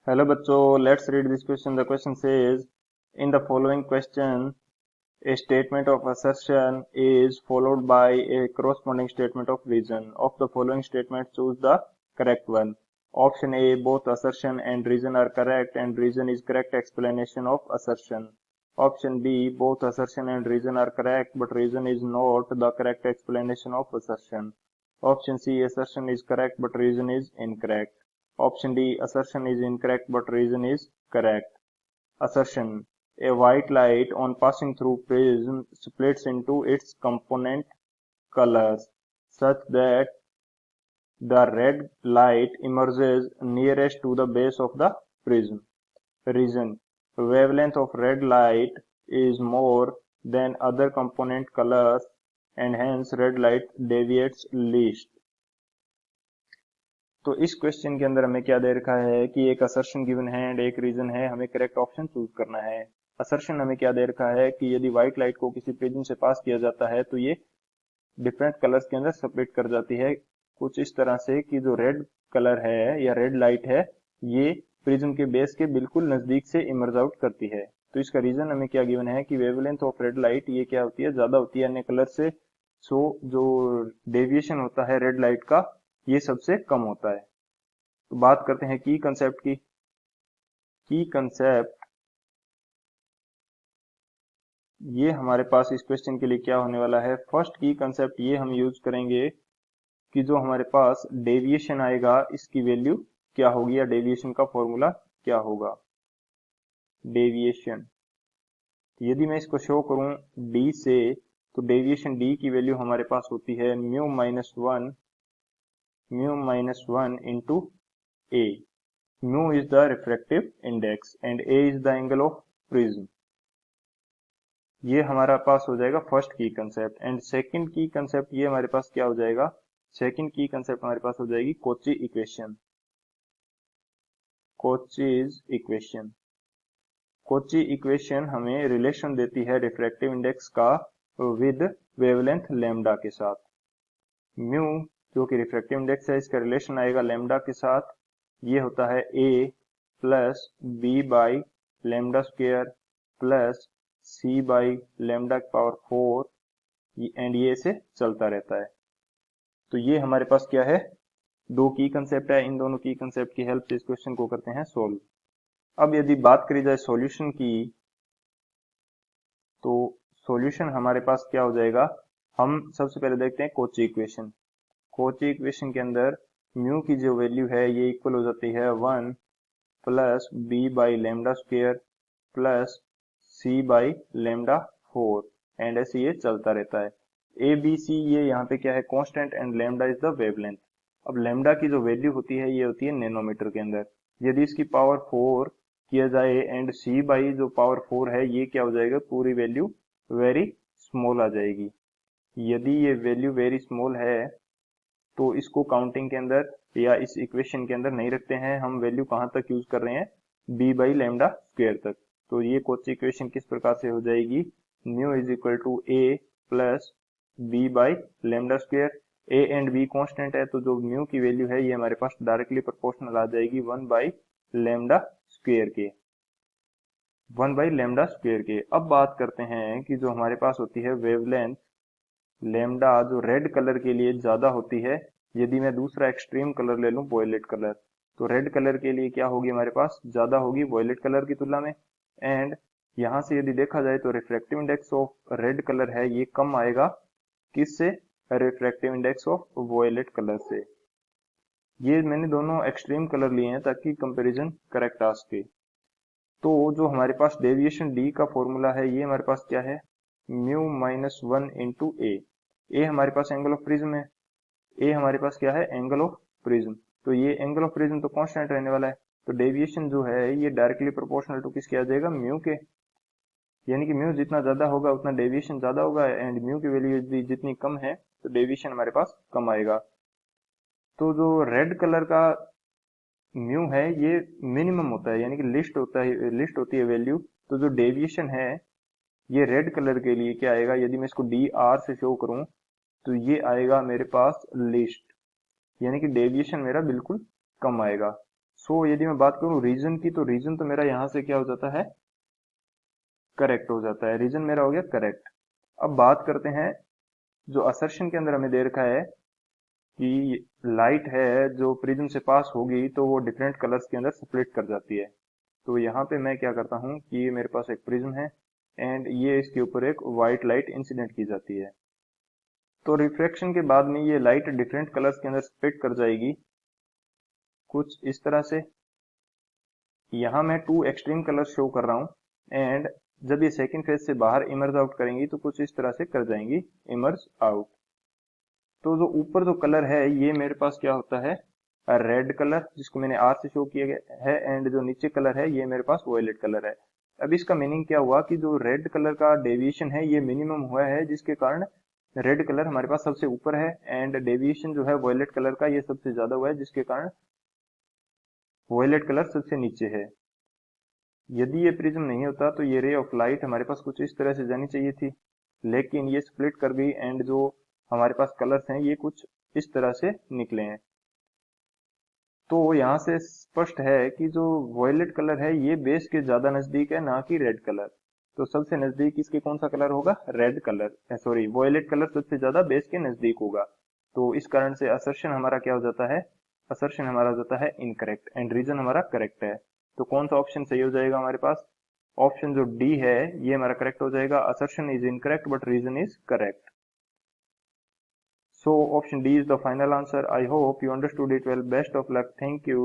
Hello bachcho, let's read this question. The question says, in the following question, a statement of assertion is followed by a corresponding statement of reason. Of the following statement, choose the correct one. Option A, both assertion and reason are correct and reason is correct explanation of assertion. Option B, both assertion and reason are correct but reason is not the correct explanation of assertion. Option C, assertion is correct but reason is incorrect. Option D, assertion is incorrect but reason is correct. Assertion: a white light on passing through prism splits into its component colors such that the red light emerges nearest to the base of the prism. Reason: wavelength of red light is more than other component colors and hence red light deviates least. तो इस question के अंदर हमें क्या दे रखा है कि एक असर्शन गिवन है एंड एक रीजन है, हमें करेक्ट ऑप्शन चूज करना है। असर्शन हमें क्या दे रखा है कि यदि व्हाइट लाइट को किसी प्रिज्म से पास किया जाता है तो ये डिफरेंट कलर्स के अंदर सेपरेट कर जाती है कुछ इस तरह से कि जो रेड कलर है या रेड लाइट है ये प्रिज्म के बेस के बिल्कुल नजदीक से इमर्ज आउट करती है। तो इसका रीजन हमें क्या गिवन है कि वेवलेंथ ऑफ रेड लाइट ये क्या होती है, ज्यादा होती है अन्य कलर से। सो जो डेविएशन होता है रेड लाइट का ये सबसे कम होता है। तो बात करते हैं की कंसेप्ट की। की कंसेप्ट ये हमारे पास इस क्वेश्चन के लिए क्या होने वाला है। फर्स्ट की कंसेप्ट ये हम यूज करेंगे कि जो हमारे पास डेविएशन आएगा इसकी वैल्यू क्या होगी या डेविएशन का फॉर्मूला क्या होगा। डेविएशन यदि मैं इसको शो करूं डी से तो डेविएशन डी की वैल्यू हमारे पास होती है mu minus one into A. Mu is the refractive index and A is the angle of prism. ये हमारा पास हो जाएगा फर्स्ट की कंसेप्ट। एंड सेकंड की कंसेप्ट ये हमारे पास क्या हो जाएगा, सेकंड की कंसेप्ट हमारे पास हो जाएगी Cauchy equation. Cauchy's equation, Cauchy equation हमें रिलेशन देती है रिफ्रैक्टिव इंडेक्स का विद वेवलेंथ लैम्डा के साथ। म्यू जो कि रिफ्रैक्टिव इंडेक्स है इसका रिलेशन आएगा लैम्डा के साथ। ये होता है a plus B by lambda square plus C by lambda की पावर 4 एंड ये से चलता रहता है। तो ये हमारे पास क्या है, दो की कंसेप्ट है। इन दोनों की कंसेप्ट की हेल्प से इस क्वेश्चन को करते हैं सोल्व। अब यदि बात करी जाए सॉल्यूशन की तो सॉल्यूशन हमारे पास क्या हो जाएगा। हम सबसे पहले देखते हैं कॉची इक्वेशन। कॉची इक्वेशन के अंदर म्यू की जो वैल्यू है ये इक्वल हो जाती है 1 plus B by lambda square plus C by lambda 4 and ऐसे ये चलता रहता है। ए बी सी ये यहाँ पे क्या है constant and lambda is the wavelength. अब लेमडा की जो वैल्यू होती है ये होती है नैनोमीटर के अंदर। यदि इसकी पावर 4 किया जाए एंड सी बाई जो पावर 4 है ये क्या हो जाएगा, पूरी वैल्यू वेरी स्मॉल आ जाएगी। यदि ये वैल्यू वेरी स्मॉल है तो इसको काउंटिंग के अंदर या इस इक्वेशन के अंदर नहीं रखते हैं, हम वैल्यू कहां तक यूज कर रहे हैं, बी बाई लेमडा स्क्वायर तक। तो ये कॉची इक्वेशन किस प्रकार से हो जाएगी, mu is equal to A plus B by lambda square. A and B constant है तो जो म्यू की वैल्यू है ये हमारे पास डायरेक्टली प्रोपोर्शनल आ जाएगी 1 बाई लेमडा स्क्वायर के, 1 बाई लेमडा स्क्वायर के। अब बात करते हैं कि जो हमारे पास होती है वेवलेंथ लेमडा जो रेड कलर के लिए ज्यादा होती है। यदि मैं दूसरा एक्सट्रीम कलर ले लूं वॉयलेट कलर तो रेड कलर के लिए क्या होगी हमारे पास, ज्यादा होगी वॉयलेट कलर की तुलना में। एंड यहां से यदि देखा जाए तो refractive index of red colour है ये कम आएगा किससे, refractive index of violet colour से। ये मैंने दोनों एक्सट्रीम कलर लिए हैं ताकि कंपैरिजन करेक्ट आ सके। तो जो हमारे पास डेविएशन डी का फॉर्मूला है ये हमारे पास क्या है, म्यू माइनस वन इंटू ए। ए हमारे पास एंगल ऑफ प्रिज्म है, ए हमारे पास क्या है एंगल ऑफ प्रिज्म। तो ये एंगल ऑफ प्रिज्म तो कांस्टेंट रहने वाला है तो डेविएशन जो है ये डायरेक्टली प्रोपोर्शनल टू किसके आ जाएगा, म्यू के। यानी कि म्यू जितना ज्यादा होगा उतना डेविएशन ज्यादा होगा एंड म्यू की वैल्यू जितनी कम है तो डेविएशन हमारे पास कम आएगा। तो जो रेड कलर का म्यू है ये मिनिमम होता है यानी कि लिस्ट होता है, लिस्ट होती है वैल्यू। तो जो डेविएशन है ये रेड कलर के लिए क्या आएगा, यदि मैं इसको डी आर से शो करूं तो ये आएगा मेरे पास लिस्ट, यानी कि डेविएशन मेरा बिल्कुल कम आएगा। सो यदि मैं बात करूं रीजन की, तो रीजन तो मेरा यहां से क्या हो जाता है, करेक्ट हो जाता है, रीजन मेरा हो गया करेक्ट। अब बात करते हैं जो असर्शन के अंदर हमें दे रखा है कि लाइट है जो प्रिज्म से पास होगी तो वो डिफरेंट कलर्स के अंदर स्प्लिट कर जाती है। तो यहाँ पे मैं क्या करता हूँ कि ये मेरे पास एक प्रिज्म है एंड ये इसके ऊपर एक व्हाइट लाइट इंसिडेंट की जाती है। तो रिफ्रैक्शन के बाद में ये लाइट डिफरेंट कलर्स के अंदर स्प्लिट कर जाएगी कुछ इस तरह से। यहाँ मैं टू एक्सट्रीम कलर शो कर रहा हूँ एंड जब ये सेकंड फेज से बाहर इमर्ज आउट करेंगी तो कुछ इस तरह से कर जाएंगी इमर्ज आउट। तो जो ऊपर जो कलर है ये मेरे पास क्या होता है, रेड कलर, जिसको मैंने आर से शो किया गया है, एंड जो नीचे कलर है ये मेरे पास वॉयलेट कलर है। अब इसका मीनिंग क्या हुआ कि जो रेड कलर का डेविएशन है ये मिनिमम हुआ है, जिसके कारण रेड कलर हमारे पास सबसे ऊपर है, एंड डेविएशन जो है वॉयलेट कलर का ये सबसे ज्यादा हुआ है, जिसके कारण वॉयलेट कलर सबसे नीचे है। यदि ये प्रिज्म नहीं होता तो ये रे ऑफ लाइट हमारे पास कुछ इस तरह से जानी चाहिए थी, लेकिन ये स्प्लिट कर गई एंड जो हमारे पास कलर्स हैं ये कुछ इस तरह से निकले हैं। तो यहाँ से स्पष्ट है कि जो वॉयलेट कलर है ये बेस के ज्यादा नजदीक है, ना कि रेड कलर। तो सबसे नजदीक इसके कौन सा कलर होगा, red colour, sorry violet colour सबसे ज्यादा बेस के नजदीक होगा। तो इस कारण से असर्शन हमारा क्या हो जाता है, असर्शन हमारा हो जाता है इनकरेक्ट एंड रीजन हमारा करेक्ट है। तो कौन सा ऑप्शन सही हो जाएगा हमारे पास, ऑप्शन जो डी है ये हमारा करेक्ट हो जाएगा, assertion is incorrect but reason is correct. So option D is the final answer. I hope you understood it well. Best of luck. Thank you.